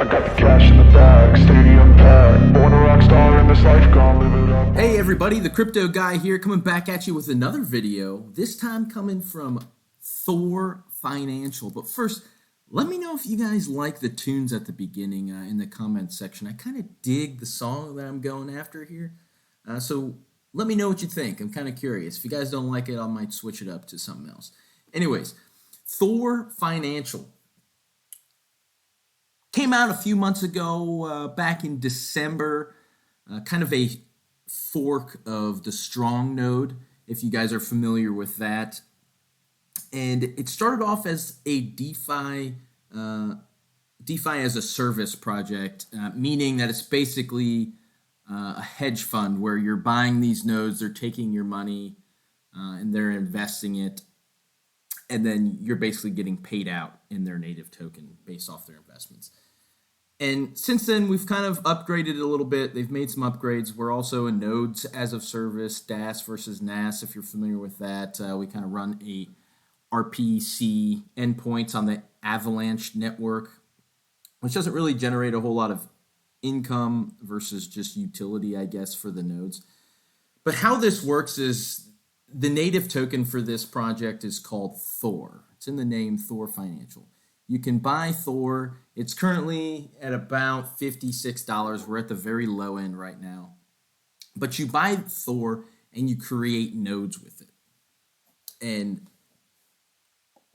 I got the cash in the bag, stadium packed. Born a rock star in this life, gonna live it up. Hey everybody, the Crypto Guy here, coming back at you with another video, this time coming from Thor Financial. But first, let me know if you guys like the tunes at the beginning in the comments section. I kind of dig the song that I'm going after here. So let me know what you think. I'm kind of curious. If you guys don't like it, I might switch it up to something else. Anyways, Thor Financial came out a few months ago, back in December, kind of a fork of the Strong node, if you guys are familiar with that. And it started off as a DeFi as a service project, meaning that it's basically a hedge fund where you're buying these nodes, they're taking your money, and they're investing it, and then you're basically getting paid out in their native token based off their investments. And since then, we've kind of upgraded it a little bit. They've made some upgrades. We're also in Nodes as of service, DAS versus NAS, if you're familiar with that. We kind of run a RPC endpoints on the Avalanche network, which doesn't really generate a whole lot of income versus just utility, I guess, for the nodes. But how this works is the native token for this project is called Thor. It's in the name, Thor Financial. You can buy Thor. It's currently at about $56. We're at the very low end right now. But you buy Thor and you create nodes with it. And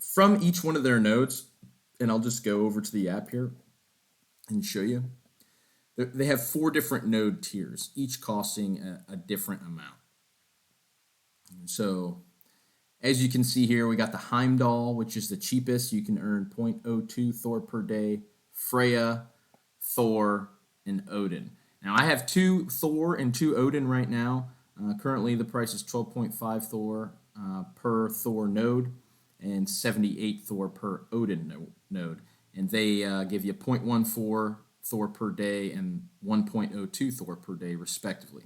from each one of their nodes, and I'll just go over to the app here and show you. They have 4 different node tiers, each costing a different amount. So as you can see here, we got the Heimdall, which is the cheapest. You can earn 0.02 Thor per day, Freya, Thor, and Odin. Now, I have 2 Thor and 2 Odin right now. Currently, the price is 12.5 Thor per Thor node and 78 Thor per Odin node. And they give you 0.14 Thor per day and 1.02 Thor per day, respectively.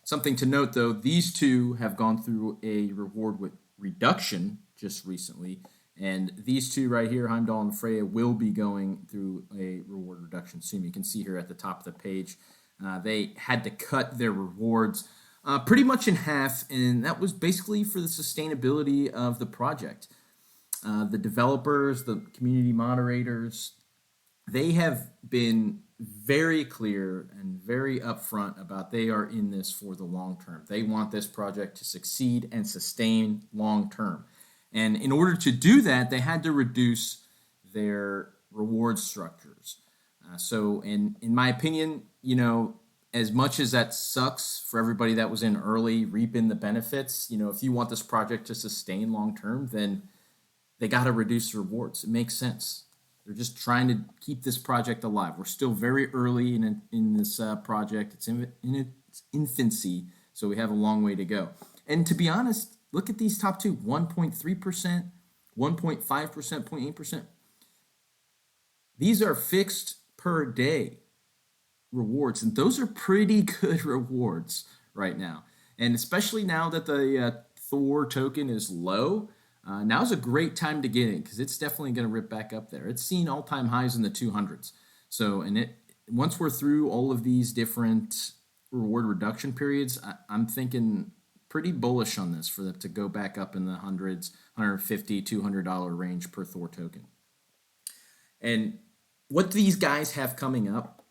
Something to note, though, these two have gone through a reward with reduction just recently, and these two right here, Heimdall and Freya, will be going through a reward reduction soon. You can see here at the top of the page, they had to cut their rewards pretty much in half, and that was basically for the sustainability of the project. The developers, the community moderators, they have been very clear and very upfront about they are in this for the long term. They want this project to succeed and sustain long term. And in order to do that, they had to reduce their reward structures. So in my opinion, as much as that sucks for everybody that was in early, reaping the benefits, if you want this project to sustain long term, then they got to reduce the rewards. It makes sense. They're just trying to keep this project alive. We're still very early in this project. It's in its infancy, so we have a long way to go. And to be honest, look at these top two, 1.3%, 1.5%, 0.8%. These are fixed per day rewards, and those are pretty good rewards right now. And especially now that the Thor token is low, now's a great time to get in because it's definitely going to rip back up there. It's seen all-time highs in the 200s. So, once we're through all of these different reward reduction periods, I'm thinking pretty bullish on this for them to go back up in the hundreds, $150, $200 range per Thor token. And what these guys have coming up,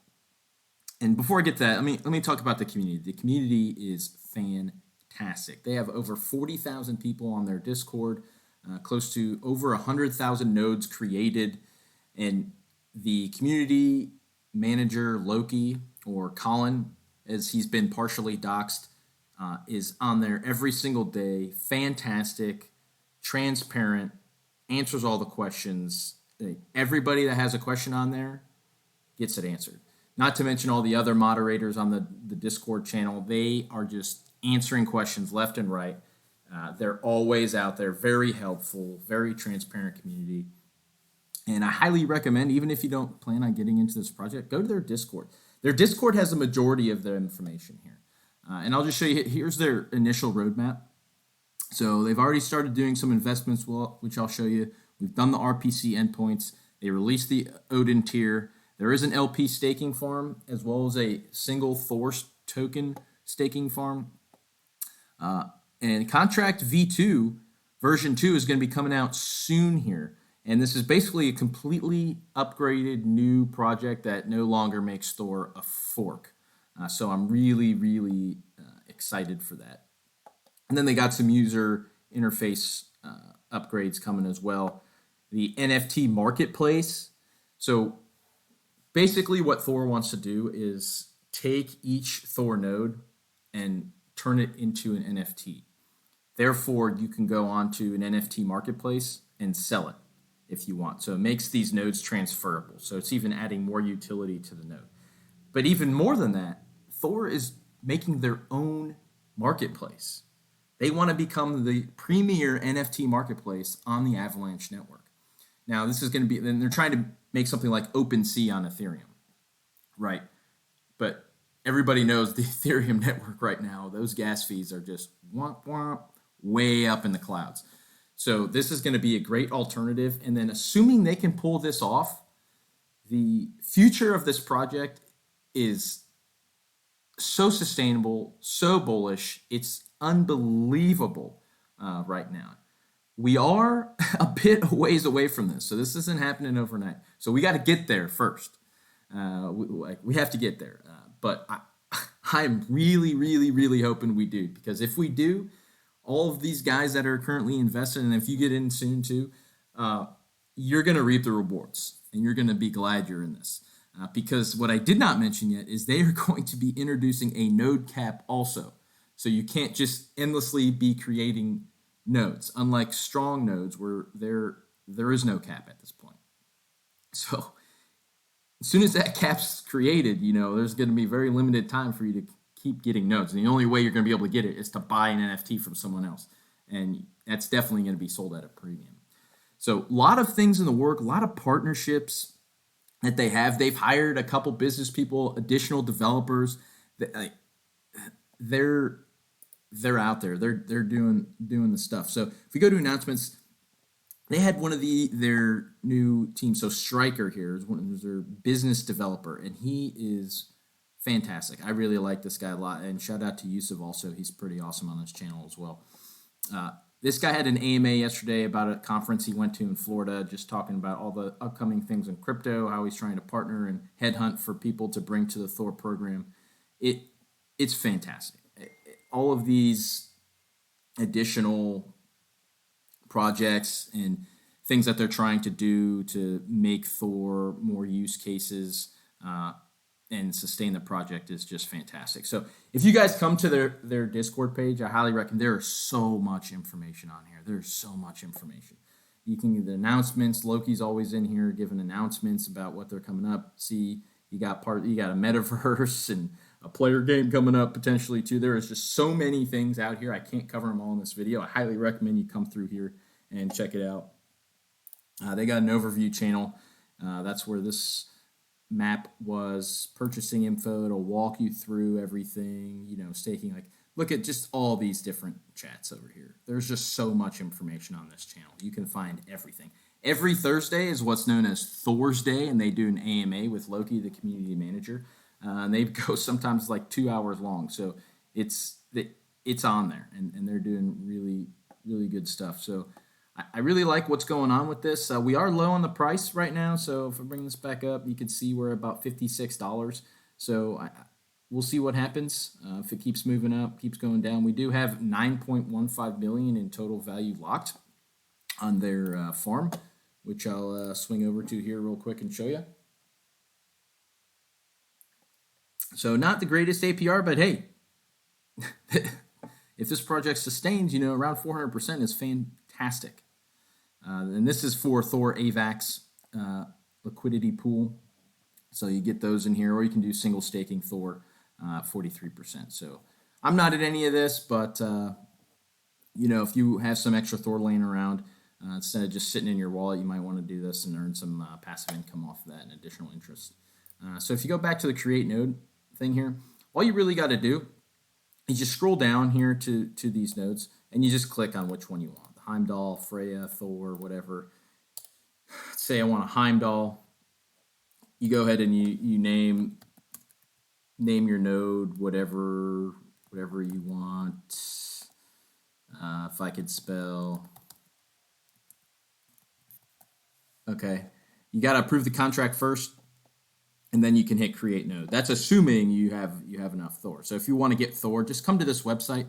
and before I get to that, let me talk about the community. The community is fantastic. They have over 40,000 people on their Discord. Close to over 100,000 nodes created, and the community manager, Loki, or Colin, as he's been partially doxxed, is on there every single day. Fantastic, transparent, answers all the questions. Everybody that has a question on there gets it answered. Not to mention all the other moderators on the Discord channel. They are just answering questions left and right. They're always out there, very helpful, very transparent community. And I highly recommend, even if you don't plan on getting into this project, go to their Discord. Their Discord has a majority of their information here. And I'll just show you, here's their initial roadmap. So they've already started doing some investments, which I'll show you. We've done the RPC endpoints. They released the Odin tier. There is an LP staking farm as well as a single Thor token staking farm. And contract V2 version 2 is going to be coming out soon here. And this is basically a completely upgraded new project that no longer makes Thor a fork. So I'm really, really excited for that. And then they got some user interface upgrades coming as well. The NFT marketplace. So basically what Thor wants to do is take each Thor node and turn it into an NFT. Therefore, you can go onto an NFT marketplace and sell it if you want. So it makes these nodes transferable. So it's even adding more utility to the node. But even more than that, Thor is making their own marketplace. They want to become the premier NFT marketplace on the Avalanche network. Now, this is going to be, and they're trying to make something like OpenSea on Ethereum, right? But everybody knows the Ethereum network right now, those gas fees are just womp womp, way up in the clouds. So this is going to be a great alternative. And then assuming they can pull this off, the future of this project is so sustainable, so bullish. It's unbelievable right now. We are a bit a ways away from this. So this isn't happening overnight. So we got to get there first. We have to get there. But I'm really, really, really hoping we do. Because if we do, all of these guys that are currently invested, and if you get in soon too, you're going to reap the rewards. And you're going to be glad you're in this. Because what I did not mention yet is they are going to be introducing a node cap also. So you can't just endlessly be creating nodes, unlike strong nodes where there is no cap at this point. So as soon as that cap's created, there's going to be very limited time for you to keep getting nodes. And the only way you're going to be able to get it is to buy an NFT from someone else. And that's definitely going to be sold at a premium. So a lot of things in the work, a lot of partnerships that they have. They've hired a couple business people, additional developers. They're out there. They're doing the stuff. So if we go to announcements, they had one of their new teams. So Striker here is their business developer, and he is fantastic. I really like this guy a lot. And shout out to Yusuf also. He's pretty awesome on this channel as well. This guy had an AMA yesterday about a conference he went to in Florida, just talking about all the upcoming things in crypto, how he's trying to partner and headhunt for people to bring to the Thor program. It's fantastic. All of these additional projects and things that they're trying to do to make Thor more use cases and sustain the project is just fantastic. So if you guys come to their Discord page, I highly recommend. There is so much information on here. There's so much information. You can get the announcements. Loki's always in here giving announcements about what they're coming up. See, you got a metaverse and a player game coming up potentially too. There is just so many things out here. I can't cover them all in this video. I highly recommend you come through here and check it out. They got an overview channel. That's where this map was, purchasing info. It'll walk you through everything, staking. Look at just all these different chats over here. There's just so much information on this channel. You can find everything. Every Thursday is what's known as Thor's Day, and they do an AMA with Loki, the community manager. And they go sometimes 2 hours long. So it's on there, and they're doing really, really good stuff. So I really like what's going on with this. We are low on the price right now, so if I bring this back up, you can see we're about $56. So we'll see what happens. If it keeps moving up, keeps going down. We do have $9.15 million in total value locked on their farm, which I'll swing over to here real quick and show you. So not the greatest APR, but hey, if this project sustains, around 400% is fantastic. And this is for Thor AVAX liquidity pool. So you get those in here, or you can do single staking Thor 43%. So I'm not at any of this, but if you have some extra Thor laying around, instead of just sitting in your wallet, you might want to do this and earn some passive income off of that and additional interest. So if you go back to the create node thing here, all you really got to do is just scroll down here to these nodes, and you just click on which one you want. Heimdall, Freya, Thor, whatever. Let's say I want a Heimdall. you go ahead and you name your node whatever you want. If I could spell, okay, you got to approve the contract first, and then you can hit create node. That's assuming you have enough Thor. So if you want to get Thor, just come to this website,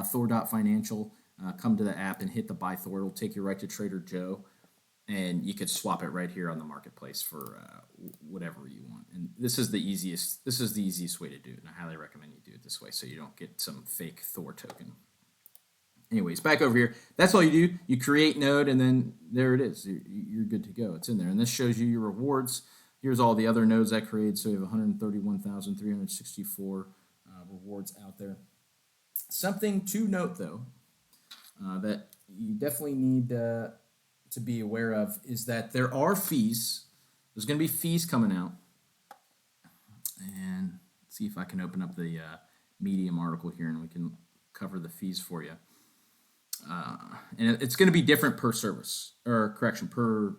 Thor.financial. Come to the app and hit the buy Thor. It'll take you right to Trader Joe, and you could swap it right here on the marketplace for whatever you want. And this is the easiest way to do it, and I highly recommend you do it this way so you don't get some fake Thor token. Anyways, back over here. That's all you do. You create node, and then there it is. You're good to go. It's in there, and this shows you your rewards. Here's all the other nodes I created. So you have 131,364 rewards out there. Something to note, though, that you definitely need to be aware of is that there are fees. There's going to be fees coming out. And let's see if I can open up the Medium article here, and we can cover the fees for you. And it's going to be different per service, or correction, per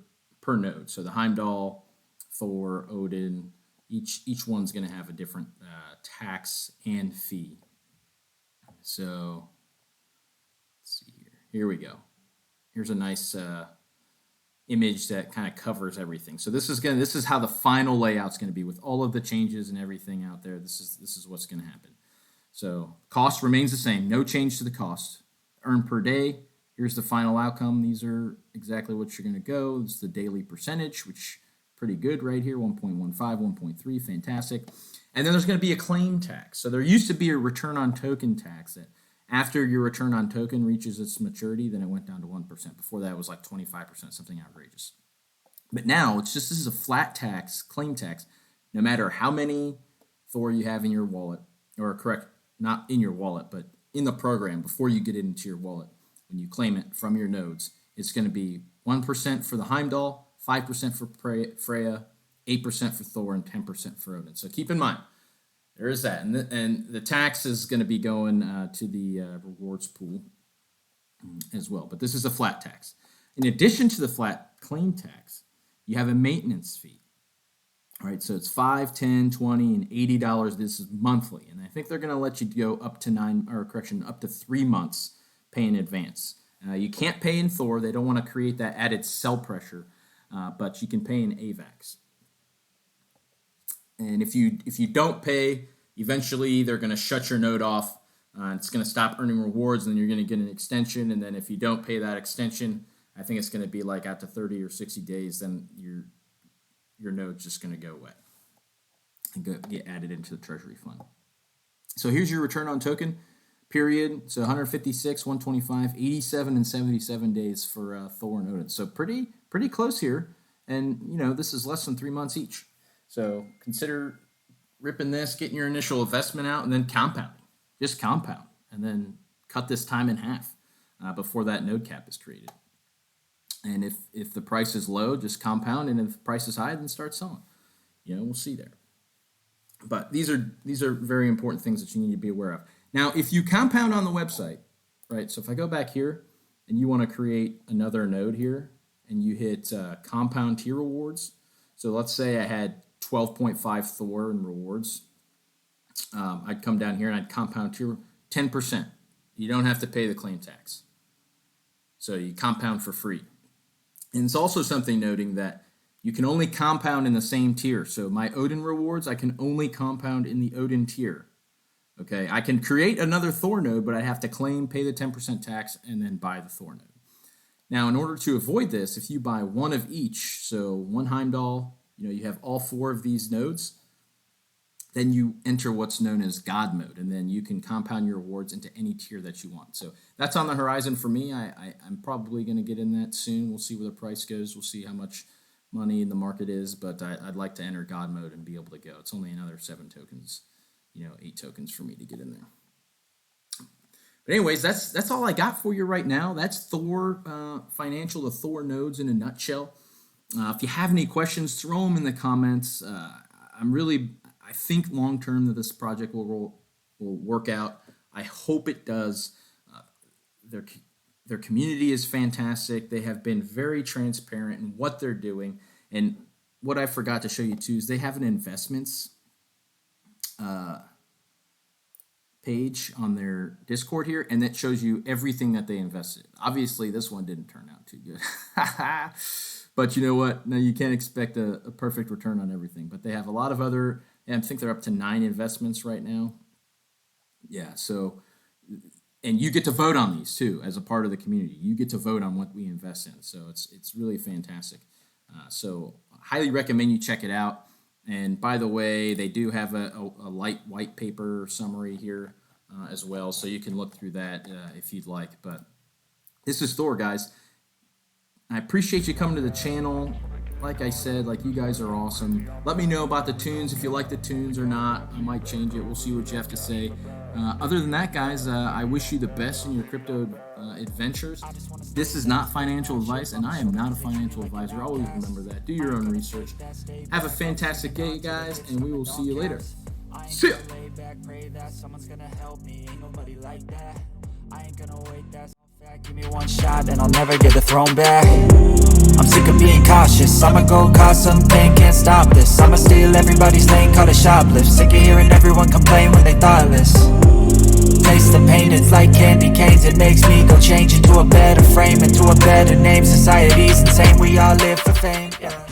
node. So the Heimdall, Thor, Odin, each one's going to have a different tax and fee. So let's see here. Here we go. Here's a nice image that kind of covers everything. So this is how the final layout's going to be with all of the changes and everything out there. This is what's going to happen. So cost remains the same. No change to the cost. Earn per day. Here's the final outcome. These are exactly what you're going to go. It's the daily percentage, which pretty good right here. 1.15, 1.3, fantastic. And then there's going to be a claim tax. So there used to be a return on token tax that after your return on token reaches its maturity, then it went down to 1%. Before that, it was like 25%, something outrageous. But now this is a flat tax, claim tax, no matter how many Thor you have in your wallet, or correct, not in your wallet, but in the program before you get it into your wallet. When you claim it from your nodes, it's going to be 1% for the Heimdall, 5% for Freya, 8% for Thor, and 10% for Odin. So keep in mind, there is that. And the tax is going to be going to the rewards pool as well. But this is a flat tax. In addition to the flat claim tax, you have a maintenance fee. All right, so it's $5, $10, $20, and $80. This is monthly, and I think they're going to let you go up to up to 3 months pay in advance. You can't pay in Thor; they don't want to create that added sell pressure, but you can pay in AVAX. And if you don't pay, eventually they're going to shut your node off. It's going to stop earning rewards, and then you're going to get an extension. And then if you don't pay that extension, I think it's going to be like after 30 or 60 days, then your node's just going to go away and get added into the treasury fund. So here's your return on token period. So 156, 125, 87, and 77 days for Thor and Odin. So pretty close here. And, this is less than 3 months each. So consider ripping this, getting your initial investment out, and then compounding. Just compound. And then cut this time in half before that node cap is created. And if the price is low, just compound, and if the price is high, then start selling. We'll see there. But these are very important things that you need to be aware of. Now, if you compound on the website, right? So if I go back here and you want to create another node here, and you hit compound tier rewards. So let's say I had 12.5 Thor in rewards. I'd come down here and I'd compound tier 10%. You don't have to pay the claim tax. So you compound for free. And it's also something noting that you can only compound in the same tier. So my Odin rewards, I can only compound in the Odin tier. Okay, I can create another Thor node, but I have to claim, pay the 10% tax, and then buy the Thor node. Now, in order to avoid this, if you buy one of each, so one Heimdall, you have all 4 of these nodes, then you enter what's known as God mode, and then you can compound your rewards into any tier that you want. So that's on the horizon for me. I'm probably going to get in that soon. We'll see where the price goes. We'll see how much money in the market is, but I'd like to enter God mode and be able to go. It's only another 7 tokens, 8 tokens for me to get in there. But anyways, that's all I got for you right now. That's Thor Financial, the Thor Nodes in a nutshell. If you have any questions, throw them in the comments. I think long term that this project will work out. I hope it does. Their community is fantastic. They have been very transparent in what they're doing. And what I forgot to show you too is they have an investments page on their Discord here, and that shows you everything that they invested. Obviously, this one didn't turn out too good. But you know what? No, you can't expect a perfect return on everything. But they have a lot of other, and I think they're up to 9 investments right now. Yeah, so, and you get to vote on these too as a part of the community. You get to vote on what we invest in. So it's really fantastic. So highly recommend you check it out. And by the way, they do have a light white paper summary here as well. So you can look through that if you'd like. But this is Thor, guys. I appreciate you coming to the channel. Like I said, like, you guys are awesome. Let me know about the tunes, if you like the tunes or not. I might change it. We'll see what you have to say. Other than that, guys, I wish you the best in your crypto adventures. This is not financial advice, and I am not a financial advisor. Always remember that. Do your own research. Have a fantastic day, guys, and we will see you later. See ya! Give me one shot and I'll never get the throne back. I'm sick of being cautious. I'ma go cause something, can't stop this. I'ma steal everybody's lane, call it shoplift. Sick of hearing everyone complain when they thoughtless. Taste the pain, it's like candy canes. It makes me go change into a better frame, into a better name. Society's insane, we all live for fame, yeah.